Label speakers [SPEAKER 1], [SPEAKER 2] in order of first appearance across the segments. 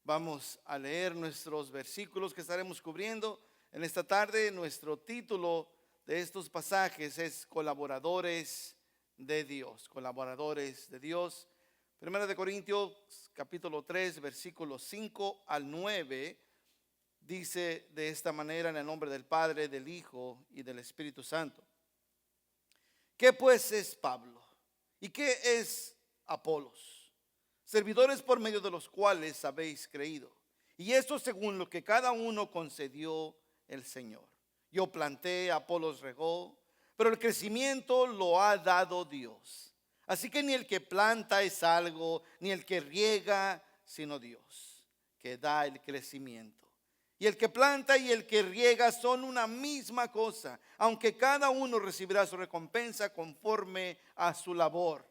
[SPEAKER 1] Vamos a leer nuestros versículos que estaremos cubriendo en esta tarde. Nuestro título de estos pasajes es Colaboradores de Dios. Colaboradores de Dios. Primera de Corintios capítulo 3 versículos 5 al 9 dice de esta manera: en el nombre del Padre, del Hijo y del Espíritu Santo. ¿Qué pues es Pablo? ¿Y qué es Apolos? Servidores por medio de los cuales habéis creído, y esto según lo que cada uno concedió el Señor. Yo planté, Apolos regó, pero el crecimiento lo ha dado Dios. Así que ni el que planta es algo, ni el que riega, sino Dios, que da el crecimiento. Y el que planta y el que riega son una misma cosa, aunque cada uno recibirá su recompensa conforme a su labor.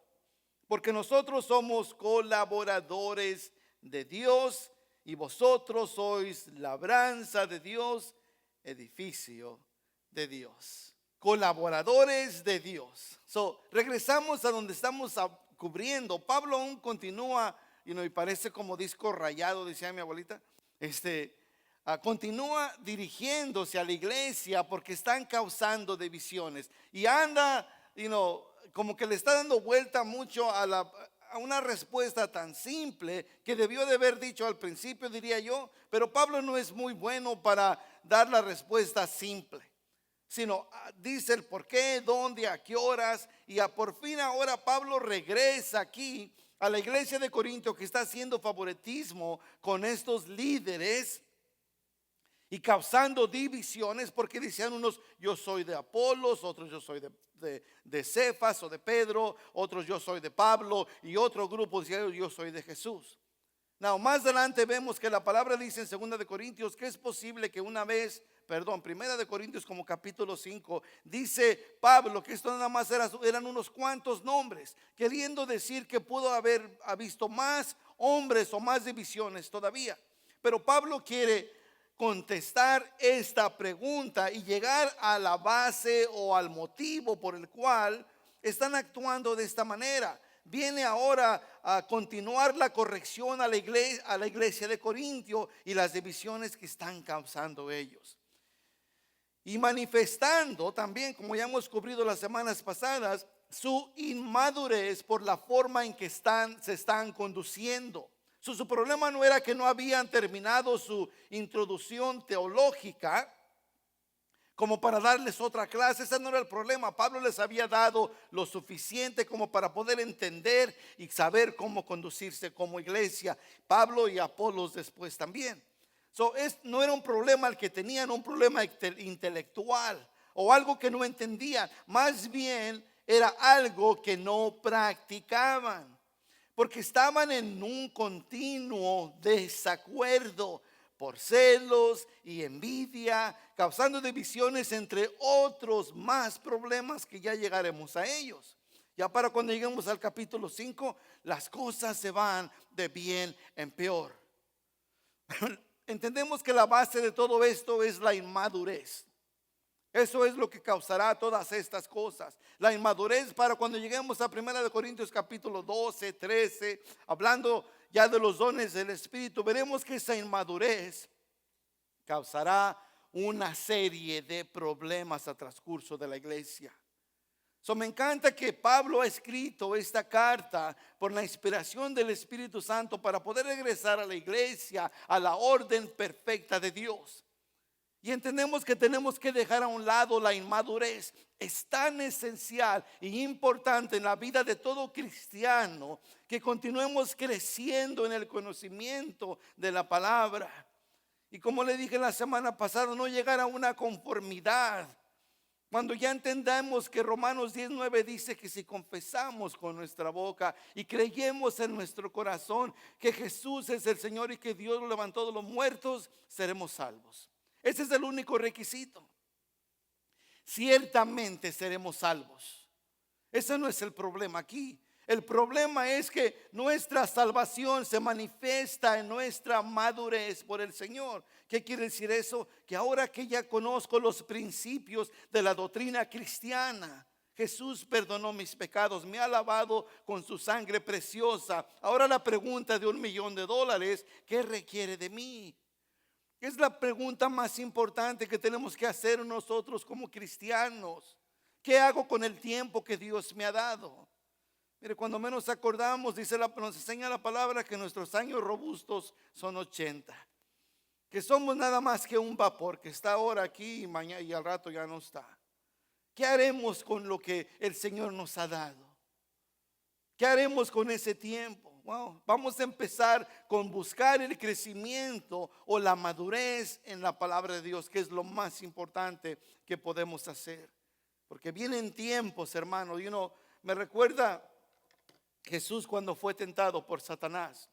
[SPEAKER 1] Porque nosotros somos colaboradores de Dios y vosotros sois labranza de Dios, edificio de Dios. Colaboradores de Dios. Regresamos a donde estamos cubriendo. Pablo aún continúa, y parece como disco rayado, decía mi abuelita. Continúa dirigiéndose a la iglesia porque están causando divisiones. Y anda, como que le está dando vuelta mucho a una respuesta tan simple que debió de haber dicho al principio, diría yo. Pero Pablo no es muy bueno para dar la respuesta simple, sino dice el por qué, dónde, a qué horas. Y por fin ahora Pablo regresa aquí a la iglesia de Corinto, que está haciendo favoritismo con estos líderes y causando divisiones, porque decían unos: yo soy de Apolos, otros yo soy de Cefas o de Pedro, otros yo soy de Pablo, y otro grupo decía: yo soy de Jesús. Más adelante vemos que la palabra dice en 2 de Corintios que es posible que Primera de Corintios como capítulo 5, dice Pablo que esto nada más eran unos cuantos nombres, queriendo decir que pudo haber visto más hombres o más divisiones todavía. Pero Pablo quiere contestar esta pregunta y llegar a la base o al motivo por el cual están actuando de esta manera. Viene ahora a continuar la corrección a la iglesia de Corintio y las divisiones que están causando ellos, y manifestando también, como ya hemos cubrido las semanas pasadas, su inmadurez por la forma en que se están conduciendo. Su problema no era que no habían terminado su introducción teológica como para darles otra clase. Ese no era el problema. Pablo les había dado lo suficiente como para poder entender y saber cómo conducirse como iglesia. Pablo y Apolos después también. No era un problema el que tenían, un problema intelectual o algo que no entendían. Más bien era algo que no practicaban, porque estaban en un continuo desacuerdo por celos y envidia, causando divisiones entre otros más problemas que ya llegaremos a ellos. Ya para cuando lleguemos al capítulo 5, las cosas se van de bien en peor. Entendemos que la base de todo esto es la inmadurez. Eso es lo que causará todas estas cosas. La inmadurez para cuando lleguemos a 1 de Corintios capítulo 12, 13, hablando ya de los dones del Espíritu, veremos que esa inmadurez causará una serie de problemas a transcurso de la iglesia. Me encanta que Pablo ha escrito esta carta por la inspiración del Espíritu Santo para poder regresar a la iglesia, a la orden perfecta de Dios. Y entendemos que tenemos que dejar a un lado la inmadurez. Es tan esencial e importante en la vida de todo cristiano que continuemos creciendo en el conocimiento de la palabra. Y como le dije la semana pasada, no llegar a una conformidad. Cuando ya entendamos que Romanos 10:9 dice que si confesamos con nuestra boca y creyemos en nuestro corazón que Jesús es el Señor y que Dios lo levantó de los muertos, seremos salvos. Ese es el único requisito. Ciertamente seremos salvos. Ese no es el problema aquí. El problema es que nuestra salvación se manifiesta en nuestra madurez por el Señor. ¿Qué quiere decir eso? Que ahora que ya conozco los principios de la doctrina cristiana, Jesús perdonó mis pecados, me ha lavado con su sangre preciosa. Ahora la pregunta de $1,000,000, ¿qué requiere de mí? Es la pregunta más importante que tenemos que hacer nosotros como cristianos. ¿Qué hago con el tiempo que Dios me ha dado? Mire, cuando menos acordamos, nos enseña la palabra que nuestros años robustos son 80. Que somos nada más que un vapor que está ahora aquí y mañana y al rato ya no está. ¿Qué haremos con lo que el Señor nos ha dado? ¿Qué haremos con ese tiempo? Wow, vamos a empezar con buscar el crecimiento o la madurez en la palabra de Dios, que es lo más importante que podemos hacer. Porque vienen tiempos, hermano, y uno me recuerda Jesús cuando fue tentado por Satanás.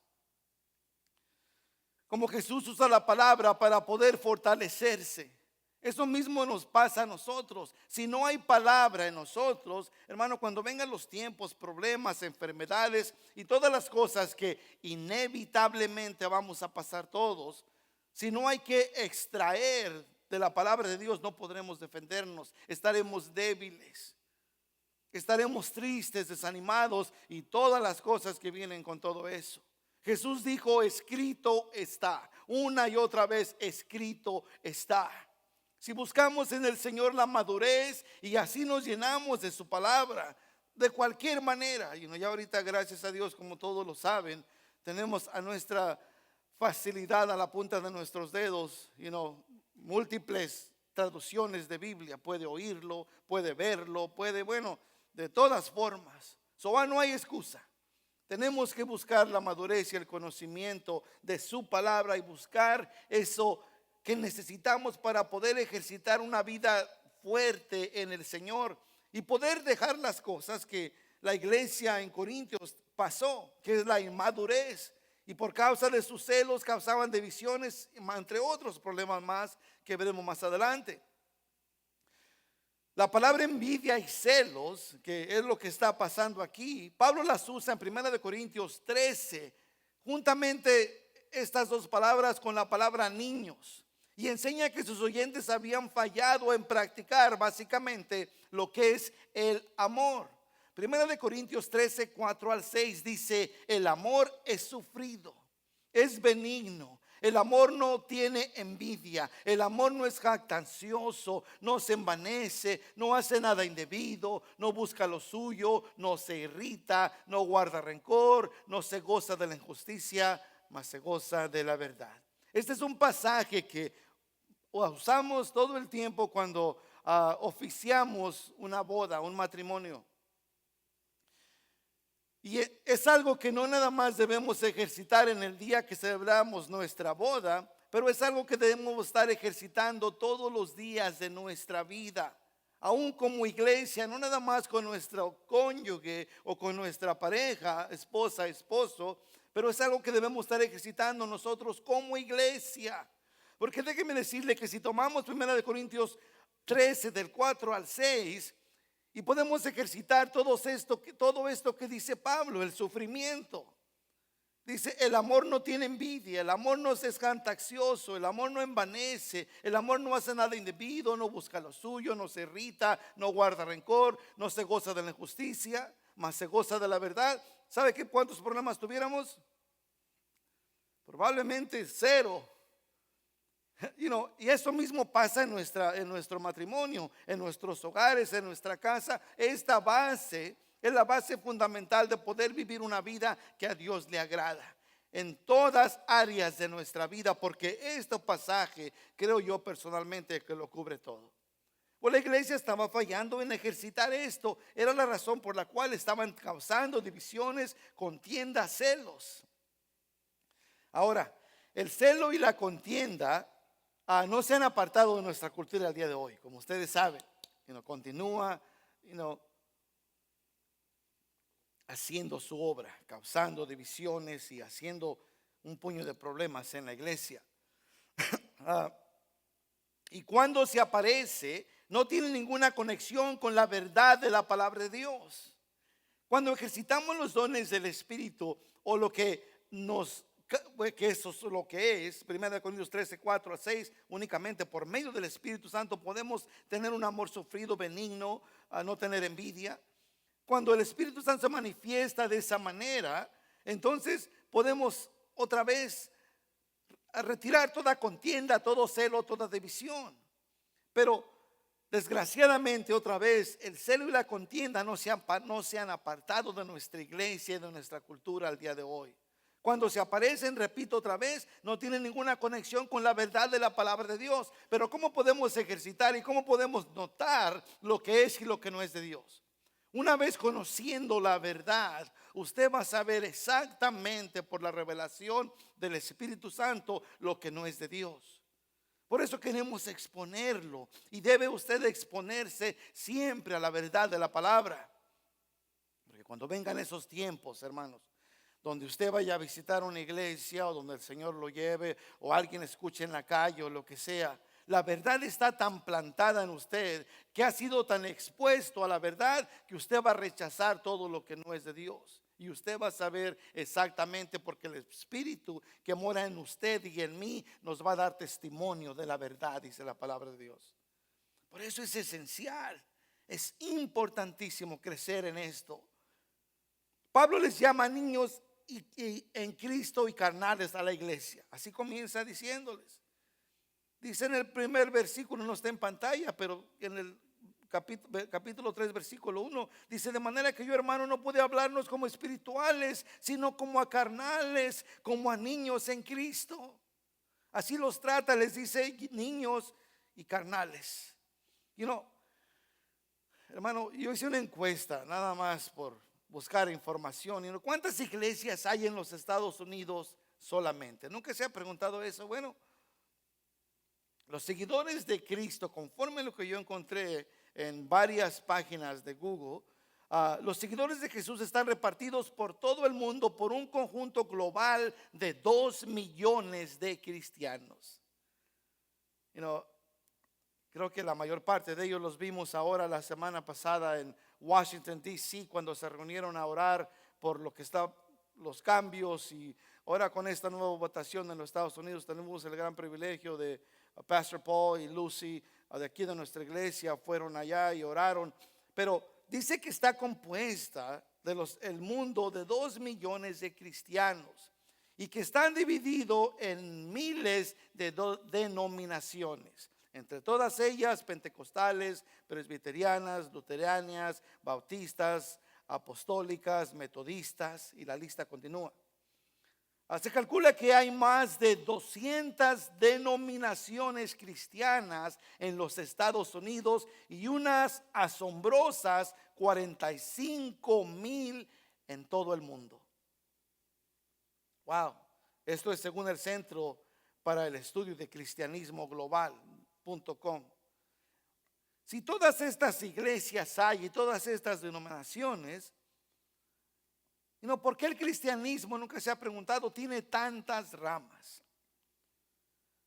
[SPEAKER 1] Como Jesús usa la palabra para poder fortalecerse. Eso mismo nos pasa a nosotros. Si no hay palabra en nosotros, hermano, cuando vengan los tiempos, problemas, enfermedades y todas las cosas que inevitablemente vamos a pasar todos, si no hay que extraer de la palabra de Dios, no podremos defendernos. Estaremos débiles, estaremos tristes, desanimados y todas las cosas que vienen con todo eso. Jesús dijo, escrito está. Una y otra vez, escrito está. Si buscamos en el Señor la madurez y así nos llenamos de su palabra, de cualquier manera, ya ahorita gracias a Dios, como todos lo saben, tenemos a nuestra facilidad a la punta de nuestros dedos, múltiples traducciones de Biblia, puede oírlo, puede verlo, de todas formas. No hay excusa. Tenemos que buscar la madurez y el conocimiento de su palabra y buscar eso que necesitamos para poder ejercitar una vida fuerte en el Señor y poder dejar las cosas que la iglesia en Corintios pasó, que es la inmadurez, y por causa de sus celos causaban divisiones, entre otros problemas más que veremos más adelante. La palabra envidia y celos, que es lo que está pasando aquí, Pablo las usa en 1 Corintios 13, juntamente estas dos palabras con la palabra niños. Y enseña que sus oyentes habían fallado en practicar básicamente lo que es el amor. Primera de Corintios 13, 4 al 6 dice, el amor es sufrido, es benigno. El amor no tiene envidia, el amor no es jactancioso, no se envanece, no hace nada indebido, no busca lo suyo, no se irrita, no guarda rencor, no se goza de la injusticia, mas se goza de la verdad. Este es un pasaje que usamos todo el tiempo cuando oficiamos una boda, un matrimonio. Y es algo que no nada más debemos ejercitar en el día que celebramos nuestra boda, pero es algo que debemos estar ejercitando todos los días de nuestra vida. Aún como iglesia, no nada más con nuestro cónyuge o con nuestra pareja, esposa, esposo, pero es algo que debemos estar ejercitando nosotros como iglesia. Porque déjeme decirle que si tomamos 1 Corintios 13 del 4 al 6 y podemos ejercitar todo esto que dice Pablo, el sufrimiento. Dice, el amor no tiene envidia, el amor no es jactancioso, el amor no envanece, el amor no hace nada indebido, no busca lo suyo, no se irrita, no guarda rencor, no se goza de la injusticia, mas se goza de la verdad. ¿Sabe cuántos problemas tuviéramos? Probablemente 0. Y eso mismo pasa en nuestro matrimonio, en nuestros hogares, en nuestra casa. Esta base es la base fundamental de poder vivir una vida que a Dios le agrada en todas áreas de nuestra vida, porque este pasaje creo yo personalmente que lo cubre todo. Pues la iglesia estaba fallando en ejercitar esto. Era la razón por la cual estaban causando divisiones, contiendas, celos. Ahora, el celo y la contienda no se han apartado de nuestra cultura al día de hoy. Como ustedes saben, continúa haciendo su obra, causando divisiones y haciendo un puño de problemas en la iglesia. Y cuando se aparece, no tiene ninguna conexión con la verdad de la palabra de Dios. Cuando ejercitamos los dones del Espíritu o lo que nos que eso es lo que es. 1 Corintios 13, 4 a 6, únicamente por medio del Espíritu Santo podemos tener un amor sufrido, benigno, a no tener envidia. Cuando el Espíritu Santo se manifiesta de esa manera, entonces podemos otra vez retirar toda contienda, todo celo, toda división. Pero desgraciadamente otra vez el celo y la contienda no se han apartado de nuestra iglesia y de nuestra cultura al día de hoy. Cuando se aparecen, repito otra vez, no tienen ninguna conexión con la verdad de la palabra de Dios. Pero ¿cómo podemos ejercitar y cómo podemos notar lo que es y lo que no es de Dios? Una vez conociendo la verdad, usted va a saber exactamente por la revelación del Espíritu Santo lo que no es de Dios. Por eso queremos exponerlo, y debe usted exponerse siempre a la verdad de la palabra. Porque cuando vengan esos tiempos, hermanos, donde usted vaya a visitar una iglesia o donde el Señor lo lleve o alguien escuche en la calle o lo que sea, la verdad está tan plantada en usted, que ha sido tan expuesto a la verdad, que usted va a rechazar todo lo que no es de Dios. Y usted va a saber exactamente, porque el Espíritu que mora en usted y en mí nos va a dar testimonio de la verdad, dice la palabra de Dios. Por eso es esencial, es importantísimo crecer en esto. Pablo les llama niños en Cristo y carnales a la iglesia. Así comienza diciéndoles. Dice en el primer versículo, no está en pantalla, pero en el capítulo 3, versículo 1, dice: de manera que yo, hermano, no pude hablarnos como espirituales, sino como a carnales, como a niños en Cristo. Así los trata, les dice niños y carnales. Hermano, yo hice una encuesta nada más por buscar información. ¿Cuántas iglesias hay en los Estados Unidos solamente? ¿Nunca se ha preguntado eso? Bueno, los seguidores de Cristo, conforme a lo que yo encontré en varias páginas de Google, los seguidores de Jesús están repartidos por todo el mundo, por un conjunto global de 2 millones de cristianos. Creo que la mayor parte de ellos los vimos ahora la semana pasada en Washington, D.C., cuando se reunieron a orar por lo que está los cambios. Y ahora con esta nueva votación en los Estados Unidos tenemos el gran privilegio de Pastor Paul y Lucy de aquí de nuestra iglesia fueron allá y oraron. Pero dice que está compuesta el mundo de 2 millones de cristianos, y que están divididos en miles de denominaciones. Entre todas ellas, pentecostales, presbiterianas, luteranas, bautistas, apostólicas, metodistas, y la lista continúa. Se calcula que hay más de 200 denominaciones cristianas en los Estados Unidos y unas asombrosas 45,000 en todo el mundo. Wow, esto es según el Centro para el Estudio de Cristianismo Global.com. Si todas estas iglesias hay y todas estas denominaciones, ¿por qué el cristianismo, nunca se ha preguntado, tiene tantas ramas?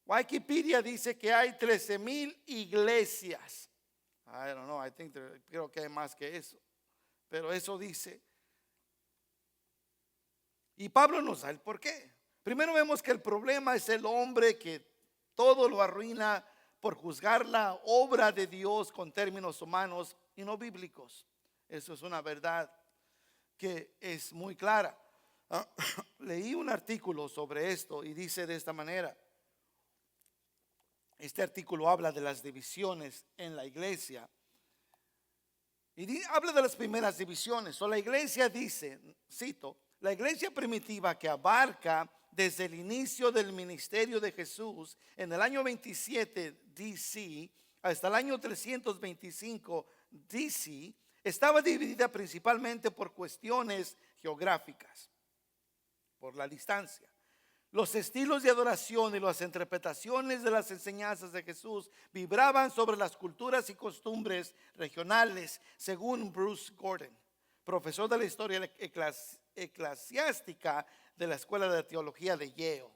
[SPEAKER 1] Wikipedia dice que hay 13,000 iglesias. I don't know, creo que hay más que eso, pero eso dice. Y Pablo nos da el por qué. Primero vemos que el problema es el hombre, que todo lo arruina por juzgar la obra de Dios con términos humanos y no bíblicos. Eso es una verdad que es muy clara. Leí un artículo sobre esto y dice de esta manera. Este artículo habla de las divisiones en la iglesia y habla de las primeras divisiones. La iglesia dice, cito: la iglesia primitiva, que abarca desde el inicio del ministerio de Jesús en el año 27 DC hasta el año 325 DC, estaba dividida principalmente por cuestiones geográficas, por la distancia. Los estilos de adoración y las interpretaciones de las enseñanzas de Jesús vibraban sobre las culturas y costumbres regionales, según Bruce Gordon, profesor de la historia eclesiástica de la Escuela de Teología de Yale.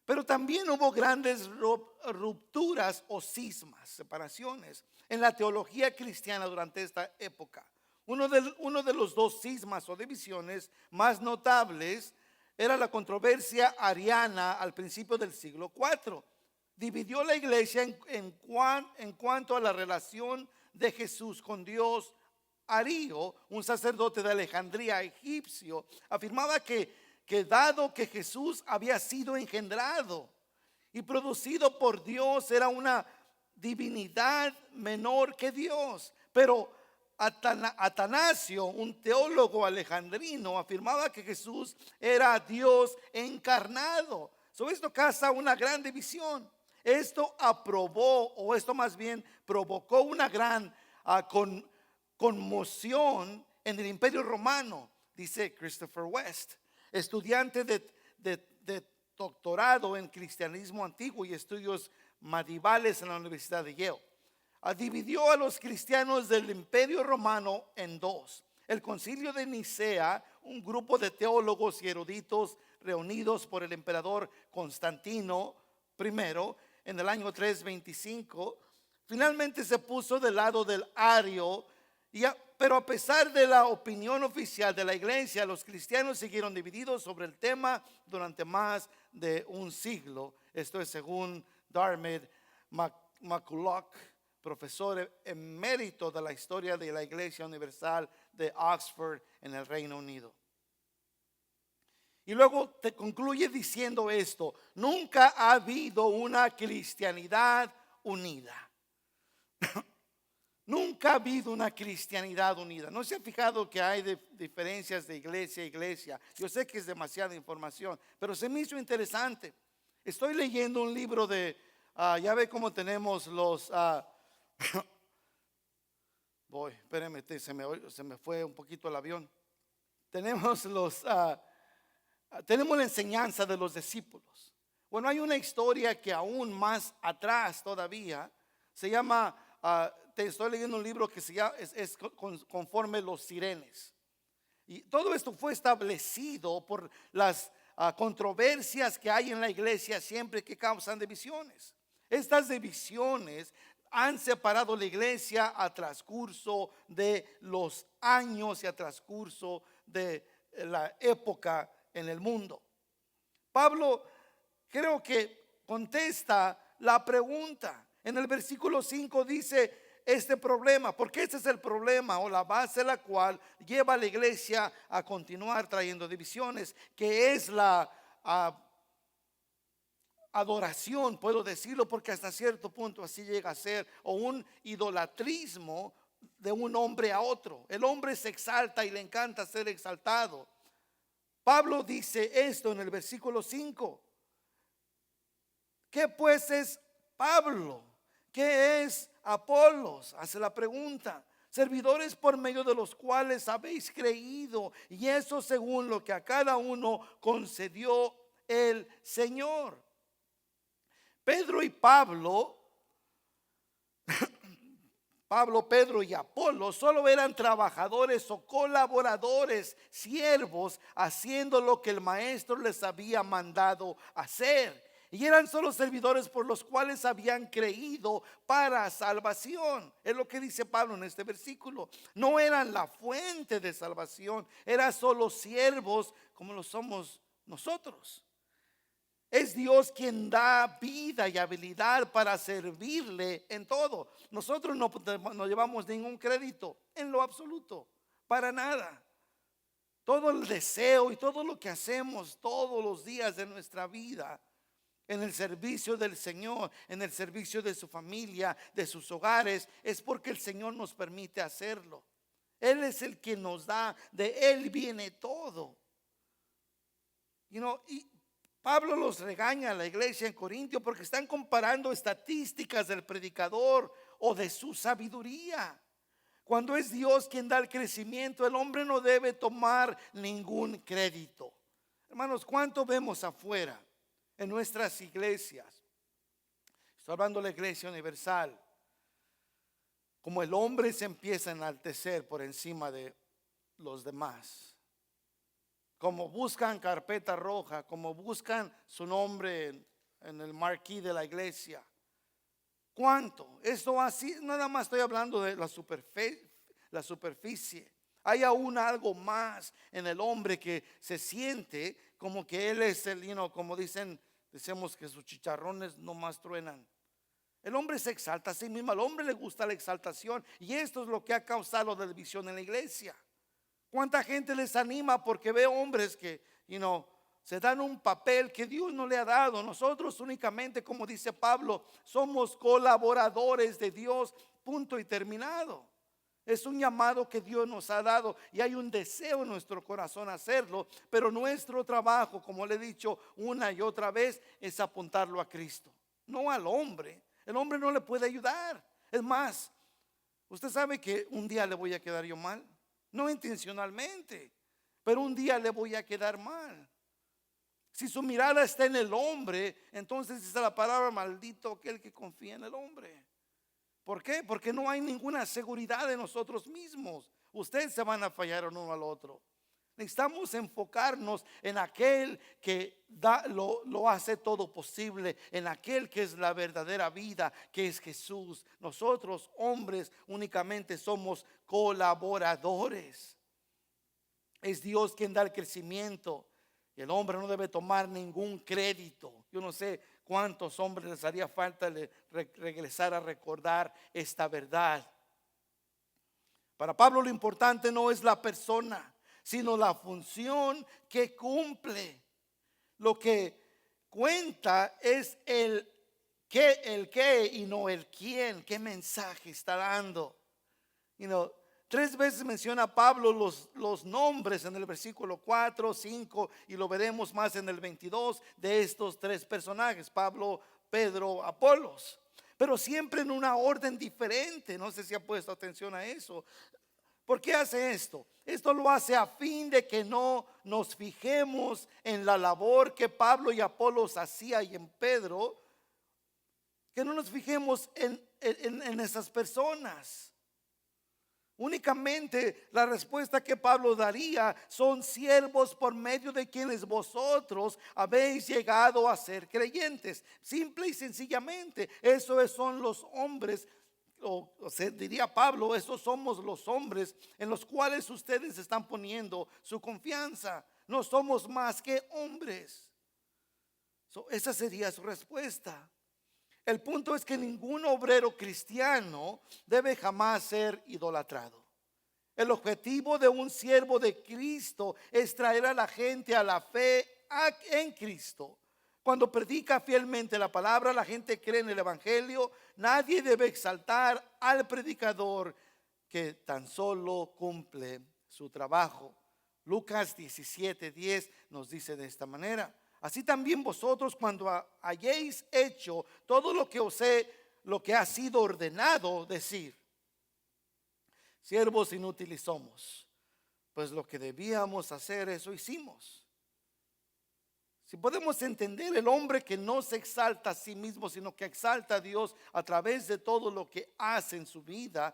[SPEAKER 1] Pero también hubo grandes rupturas o cismas, separaciones en la teología cristiana durante esta época. Uno de los 2 cismas o divisiones más notables era la controversia ariana al principio del siglo IV. Dividió la iglesia en cuanto a la relación de Jesús con Dios. Arío, un sacerdote de Alejandría egipcio, afirmaba que dado que Jesús había sido engendrado y producido por Dios, era una divinidad menor que Dios. Pero Atanasio, un teólogo alejandrino, afirmaba que Jesús era Dios encarnado. Esto causa una gran división. Esto aprobó, o esto más bien provocó una gran conmoción en el Imperio Romano, dice Christopher West, estudiante de doctorado en cristianismo antiguo y estudios medievales en la Universidad de Yale. Dividió a los cristianos del Imperio Romano en dos. El Concilio de Nicea, un grupo de teólogos y eruditos reunidos por el emperador Constantino I en el año 325, finalmente se puso del lado del ario. Pero a pesar de la opinión oficial de la iglesia, los cristianos siguieron divididos sobre el tema durante más de un siglo. Esto es según Diarmaid MacCulloch, profesor emérito de la historia de la Iglesia Universal de Oxford en el Reino Unido. Y luego te concluye diciendo esto: nunca ha habido una cristianidad unida. Nunca ha habido una cristianidad unida. ¿No se ha fijado que hay diferencias de iglesia a iglesia? Yo sé que es demasiada información, pero se me hizo interesante. Estoy leyendo un libro de, ya ve cómo tenemos los, espérenme, se me fue un poquito el avión. Tenemos tenemos la enseñanza de los discípulos. Bueno, hay una historia que aún más atrás todavía se llama, te estoy leyendo un libro que se llama, es conforme los sirenes. Y todo esto fue establecido por las controversias que hay en la iglesia siempre que causan divisiones. Estas divisiones han separado la iglesia a transcurso de los años y a transcurso de la época en el mundo. Pablo creo que contesta la pregunta. En el versículo 5 dice este problema, porque este es el problema o la base la cual lleva a la iglesia a continuar trayendo divisiones, que es la adoración, puedo decirlo, porque hasta cierto punto así llega a ser, o un idolatrismo de un hombre a otro. El hombre se exalta y le encanta ser exaltado. Pablo dice esto en el versículo 5. ¿Qué pues es Pablo? ¿Qué es Apolos? Hace la pregunta. Servidores por medio de los cuales habéis creído, y eso según lo que a cada uno concedió el Señor. Pedro y Pedro y Apolo solo eran trabajadores o colaboradores, siervos, haciendo lo que el maestro les había mandado hacer. Y eran solo servidores por los cuales habían creído para salvación. Es lo que dice Pablo en este versículo. No eran la fuente de salvación, eran solo siervos como lo somos nosotros. Es Dios quien da vida y habilidad para servirle en todo. Nosotros no llevamos ningún crédito en lo absoluto, para nada. Todo el deseo y todo lo que hacemos todos los días de nuestra vida en el servicio del Señor, en el servicio de su familia, de sus hogares, es porque el Señor nos permite hacerlo. Él es el que nos da, de Él viene todo. Y Pablo los regaña a la iglesia en Corintio porque están comparando estadísticas del predicador o de su sabiduría. Cuando es Dios quien da el crecimiento, el hombre no debe tomar ningún crédito. Hermanos, ¿cuánto vemos afuera en nuestras iglesias? Estoy hablando de la iglesia universal. Como el hombre se empieza a enaltecer por encima de los demás. Como buscan carpeta roja, como buscan su nombre en el marquí de la iglesia. ¿Cuánto? Esto así, nada más estoy hablando de la superficie. Hay aún algo más en el hombre que se siente como que él es el, como decimos que sus chicharrones no más truenan. El hombre se exalta a sí mismo, al hombre le gusta la exaltación, y esto es lo que ha causado la división en la iglesia. ¿Cuánta gente les anima porque ve hombres que, se dan un papel que Dios no le ha dado? Nosotros únicamente, como dice Pablo, somos colaboradores de Dios, punto y terminado. Es un llamado que Dios nos ha dado y hay un deseo en nuestro corazón hacerlo, pero nuestro trabajo, como le he dicho una y otra vez, es apuntarlo a Cristo, no al hombre. El hombre no le puede ayudar. Es más, usted sabe que un día le voy a quedar yo mal, no intencionalmente, pero un día le voy a quedar mal. Si su mirada está en el hombre, entonces dice la palabra: maldito aquel que confía en el hombre. ¿Por qué? Porque no hay ninguna seguridad de nosotros mismos. Ustedes se van a fallar uno al otro. Necesitamos enfocarnos en aquel que lo hace todo posible, en aquel que es la verdadera vida, que es Jesús. Nosotros, hombres, únicamente somos colaboradores. Es Dios quien da el crecimiento. Y el hombre no debe tomar ningún crédito. Yo no sé cuántos hombres les haría falta regresar a recordar esta verdad. Para Pablo lo importante no es la persona, sino la función que cumple. Lo que cuenta es el qué y no el quién. ¿Qué mensaje está dando? 3 veces menciona Pablo los nombres en el versículo 4, 5 y lo veremos más en el 22 de estos 3 personajes: Pablo, Pedro, Apolos, pero siempre en una orden diferente. No sé si ha puesto atención a eso. ¿Por qué hace esto? Esto lo hace a fin de que no nos fijemos en la labor que Pablo y Apolos hacía y en Pedro, que no nos fijemos en esas personas. Únicamente la respuesta que Pablo daría son siervos por medio de quienes vosotros habéis llegado a ser creyentes. Simple y sencillamente, esos son los hombres, o se diría Pablo, esos somos los hombres en los cuales ustedes están poniendo su confianza. No somos más que hombres. Esa sería su respuesta. El punto es que ningún obrero cristiano debe jamás ser idolatrado. El objetivo de un siervo de Cristo es traer a la gente a la fe en Cristo. Cuando predica fielmente la palabra, la gente cree en el evangelio. Nadie debe exaltar al predicador que tan solo cumple su trabajo. Lucas 17:10 nos dice de esta manera: así también vosotros, cuando hayáis hecho todo lo que ha sido ordenado, decir: siervos inútiles somos, pues lo que debíamos hacer, eso hicimos. Si podemos entender, el hombre que no se exalta a sí mismo, sino que exalta a Dios a través de todo lo que hace en su vida,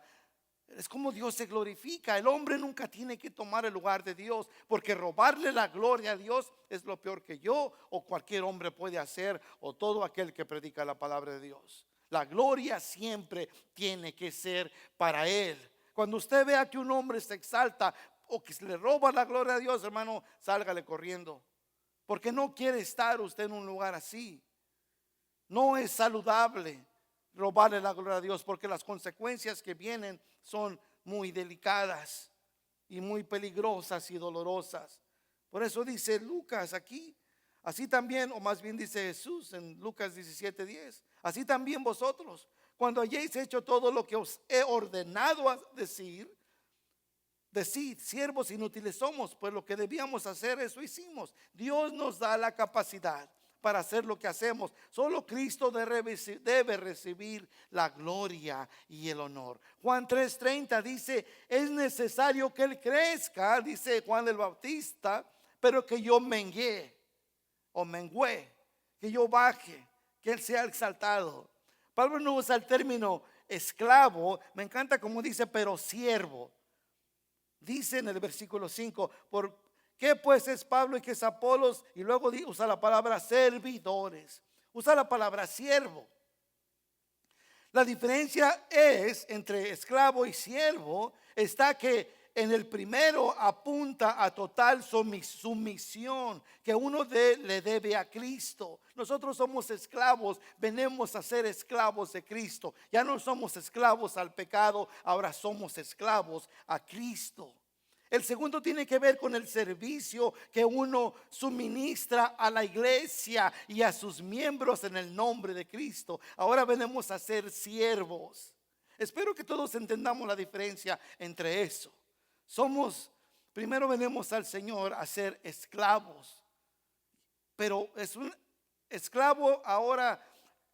[SPEAKER 1] es como Dios se glorifica. El hombre nunca tiene que tomar el lugar de Dios, porque robarle la gloria a Dios es lo peor que yo o cualquier hombre puede hacer, o todo aquel que predica la palabra de Dios. La gloria siempre tiene que ser para Él. Cuando usted vea que un hombre se exalta o que se le roba la gloria a Dios, hermano, sálgale corriendo, porque no quiere estar usted en un lugar así. No es saludable robarle la gloria a Dios, porque las consecuencias que vienen son muy delicadas y muy peligrosas y dolorosas. Por eso dice Lucas aquí: así también, o más bien dice Jesús en Lucas 17:10, así también vosotros, cuando hayáis hecho todo lo que os he ordenado a decir, decid: siervos inútiles somos, pues lo que debíamos hacer, eso hicimos. Dios nos da la capacidad para hacer lo que hacemos. Solo Cristo debe recibir la gloria y el honor. Juan 3:30 dice: es necesario que Él crezca, dice Juan el Bautista, pero que yo mengué que yo baje, que Él sea exaltado. Pablo no usa el término esclavo. Me encanta como dice: pero siervo. Dice en el versículo 5: ¿por qué pues es Pablo y que es Apolos? Y luego usa la palabra servidores, usa la palabra siervo. La diferencia es entre esclavo y siervo está que en el primero apunta a total sumisión que uno le debe a Cristo. Nosotros somos esclavos, venimos a ser esclavos de Cristo. Ya no somos esclavos al pecado, ahora somos esclavos a Cristo. El segundo tiene que ver con el servicio que uno suministra a la iglesia y a sus miembros en el nombre de Cristo. Ahora venimos a ser siervos. Espero que todos entendamos la diferencia entre eso. Primero venimos al Señor a ser esclavos, pero es un esclavo ahora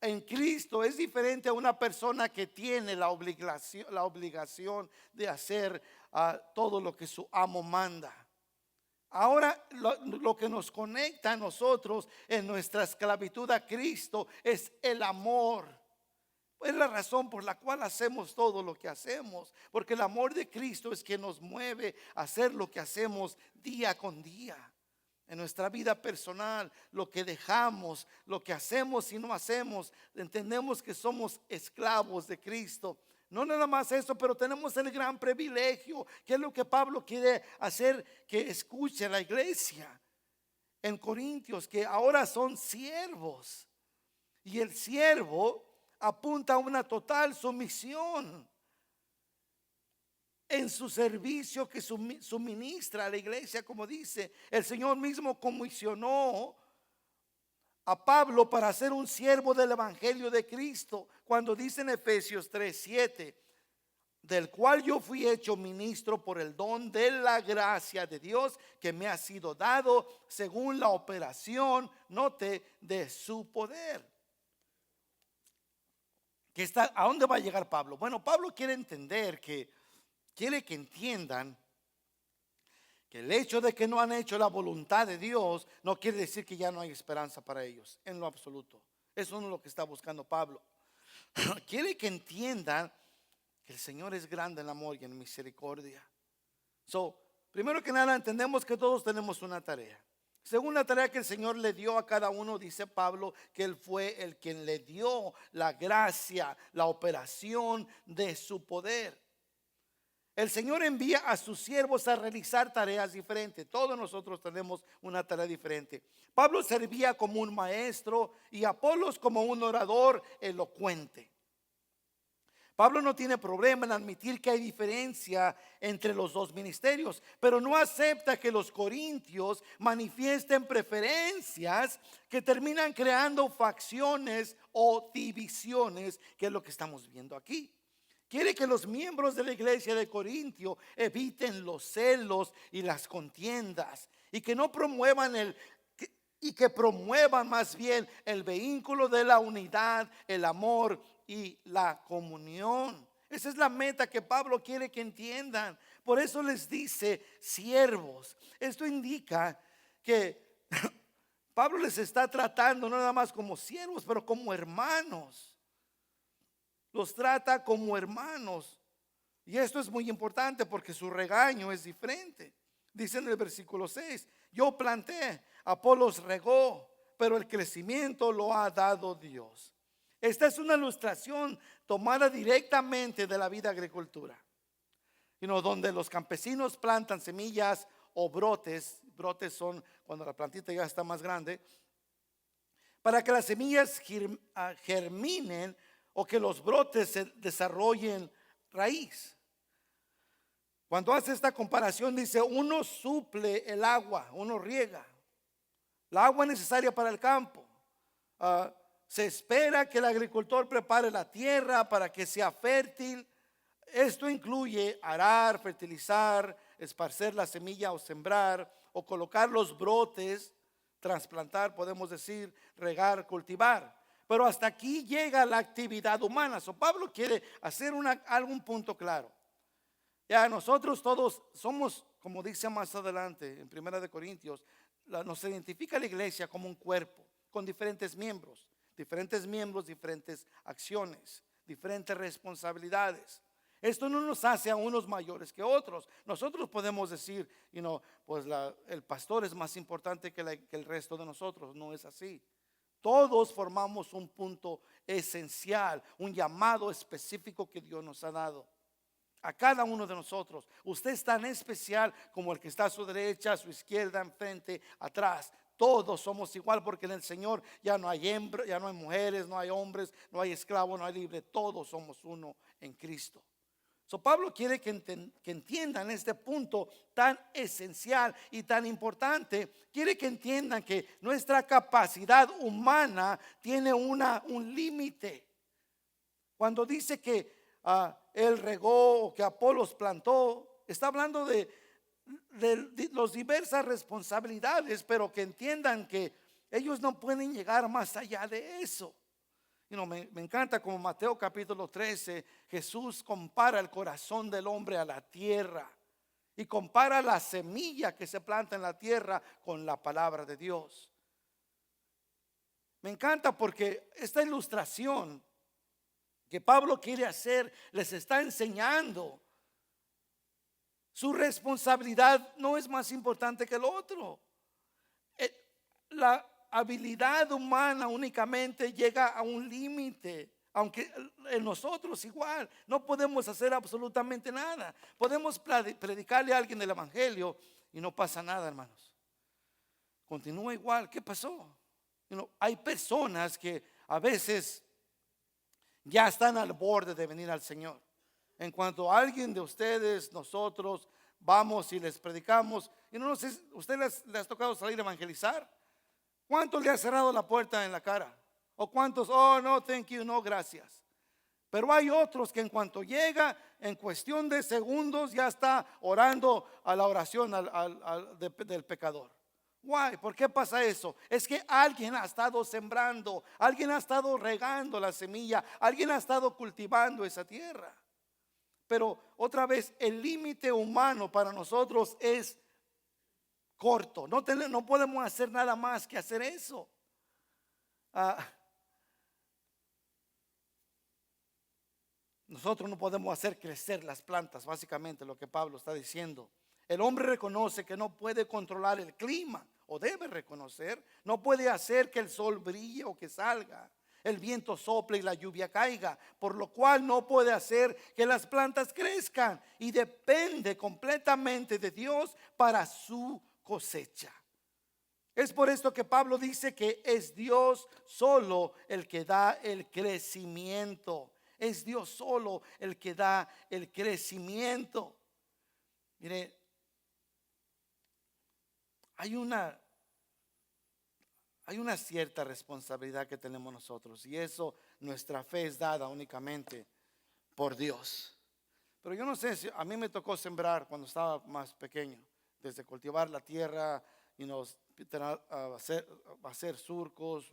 [SPEAKER 1] en Cristo es diferente a una persona que tiene la obligación de hacer todo lo que su amo manda. Ahora lo que nos conecta a nosotros en nuestra esclavitud a Cristo es el amor. Es la razón por la cual hacemos todo lo que hacemos, porque el amor de Cristo es que nos mueve a hacer lo que hacemos día con día. En nuestra vida personal, lo que dejamos, lo que hacemos y no hacemos, entendemos que somos esclavos de Cristo. No nada más eso, pero tenemos el gran privilegio, que es lo que Pablo quiere hacer que escuche la iglesia en Corintios, que ahora son siervos. Y el siervo apunta a una total sumisión en su servicio que suministra a la iglesia. Como dice, el Señor mismo comisionó a Pablo para ser un siervo del evangelio de Cristo, cuando dice en Efesios 3:7, del cual yo fui hecho ministro por el don de la gracia de Dios que me ha sido dado según la operación, note, de su poder. ¿A dónde va a llegar Pablo? Bueno, Pablo quiere que entiendan que el hecho de que no han hecho la voluntad de Dios no quiere decir que ya no hay esperanza para ellos, en lo absoluto. Eso no es lo que está buscando Pablo. Quiere que entiendan que el Señor es grande en amor y en misericordia. Primero que nada, entendemos que todos tenemos una tarea. Según la tarea que el Señor le dio a cada uno, dice Pablo que Él fue el quien le dio la gracia, la operación de su poder. El Señor envía a sus siervos a realizar tareas diferentes. Todos nosotros tenemos una tarea diferente. Pablo servía como un maestro y Apolos como un orador elocuente. Pablo no tiene problema en admitir que hay diferencia entre los dos ministerios, pero no acepta que los corintios manifiesten preferencias que terminan creando facciones o divisiones, que es lo que estamos viendo aquí. Quiere que los miembros de la iglesia de Corintio eviten los celos y las contiendas y que no promuevan que promuevan más bien el vínculo de la unidad, el amor y la comunión. Esa es la meta que Pablo quiere que entiendan. Por eso les dice siervos. Esto indica que Pablo les está tratando no nada más como siervos, pero como hermanos. Los trata como hermanos. Y esto es muy importante porque su regaño es diferente. Dice en el versículo 6, yo planté, Apolos regó, pero el crecimiento lo ha dado Dios. Esta es una ilustración tomada directamente de la vida agricultura, donde los campesinos plantan semillas o brotes. Brotes son cuando la plantita ya está más grande, para que las semillas germinen o que los brotes se desarrollen raíz. Cuando hace esta comparación dice, uno suple el agua, uno riega la agua necesaria para el campo. Se espera que el agricultor prepare la tierra para que sea fértil. Esto incluye arar, fertilizar, esparcer la semilla o sembrar, o colocar los brotes, trasplantar, podemos decir, regar, cultivar. Pero hasta aquí llega la actividad humana. Pablo quiere hacer algún punto claro. Ya nosotros todos somos, como dice más adelante en 1 Corintios, nos identifica la iglesia como un cuerpo con diferentes miembros, diferentes acciones, diferentes responsabilidades. Esto no nos hace a unos mayores que otros. Nosotros podemos decir, pues el pastor es más importante que el resto de nosotros. No es así. Todos formamos un punto esencial, un llamado específico que Dios nos ha dado. a cada uno de nosotros. Usted es tan especial como el que está a su derecha, a su izquierda, enfrente, atrás. Todos somos igual, porque en el Señor ya no hay hembra, ya no hay mujeres, no hay hombres, no hay esclavos, no hay libre. Todos somos uno en Cristo. Pablo quiere que entiendan este punto tan esencial y tan importante. Quiere que entiendan que nuestra capacidad humana tiene un límite. Cuando dice que él regó o que Apolos plantó, está hablando de las diversas responsabilidades, pero que entiendan que ellos no pueden llegar más allá de eso. Me encanta como Mateo capítulo 13, Jesús compara el corazón del hombre a la tierra y compara la semilla que se planta en la tierra con la palabra de Dios. Me encanta porque esta ilustración que Pablo quiere hacer les está enseñando su responsabilidad no es más importante que el otro. La habilidad humana únicamente llega a un límite, aunque en nosotros igual no podemos hacer absolutamente nada. Podemos predicarle a alguien el evangelio y no pasa nada, hermanos. Continúa igual. ¿Qué pasó? Hay personas que a veces ya están al borde de venir al Señor. En cuanto a alguien de ustedes, nosotros vamos y les predicamos, y no sé, ¿usted les ha tocado salir a evangelizar? ¿Cuántos le ha cerrado la puerta en la cara? ¿O cuántos, oh no, thank you, no, gracias? Pero hay otros que en cuanto llega, en cuestión de segundos ya está orando a la oración del pecador. Why? ¿Por qué pasa eso? Es que alguien ha estado sembrando, alguien ha estado regando la semilla, alguien ha estado cultivando esa tierra. Pero otra vez, el límite humano para nosotros es corto. No podemos hacer nada más que hacer eso. Nosotros no podemos hacer crecer las plantas, básicamente lo que Pablo está diciendo. El hombre reconoce que no puede controlar el clima, o debe reconocer. No puede hacer que el sol brille o que salga, el viento sople y la lluvia caiga, por lo cual no puede hacer que las plantas crezcan, y depende completamente de Dios para su cosecha. Es por esto que Pablo dice que es Dios solo el que da el crecimiento. Es Dios solo el que da el crecimiento. Mire, hay una cierta responsabilidad que tenemos nosotros, y eso, nuestra fe es dada únicamente por Dios. Pero yo no sé, si a mí me tocó sembrar cuando estaba más pequeño, desde cultivar la tierra y hacer surcos,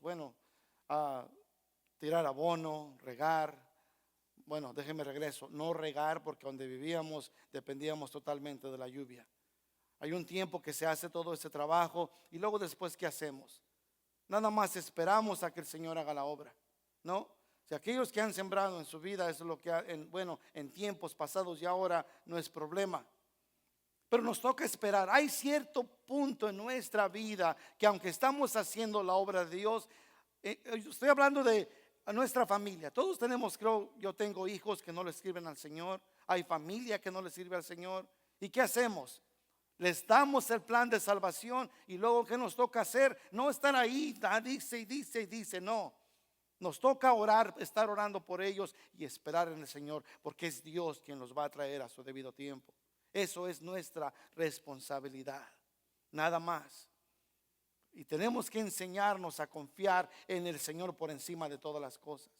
[SPEAKER 1] tirar abono, regar. Bueno, déjeme regreso, no regar, porque donde vivíamos dependíamos totalmente de la lluvia. Hay un tiempo que se hace todo ese trabajo, y luego después, ¿qué hacemos? Nada más esperamos a que el Señor haga la obra, ¿no? Si aquellos que han sembrado en su vida, eso es lo que en tiempos pasados y ahora no es problema. Pero nos toca esperar. Hay cierto punto en nuestra vida que, aunque estamos haciendo la obra de Dios, estoy hablando de nuestra familia. Todos tenemos, yo tengo hijos que no le sirven al Señor. Hay familia que no le sirve al Señor. ¿Y qué hacemos? Les damos el plan de salvación, y luego ¿qué nos toca hacer? No estar ahí, dice y dice y dice, no. Nos toca orar, estar orando por ellos y esperar en el Señor, porque es Dios quien los va a traer a su debido tiempo. Eso es nuestra responsabilidad, nada más. Y tenemos que enseñarnos a confiar en el Señor por encima de todas las cosas.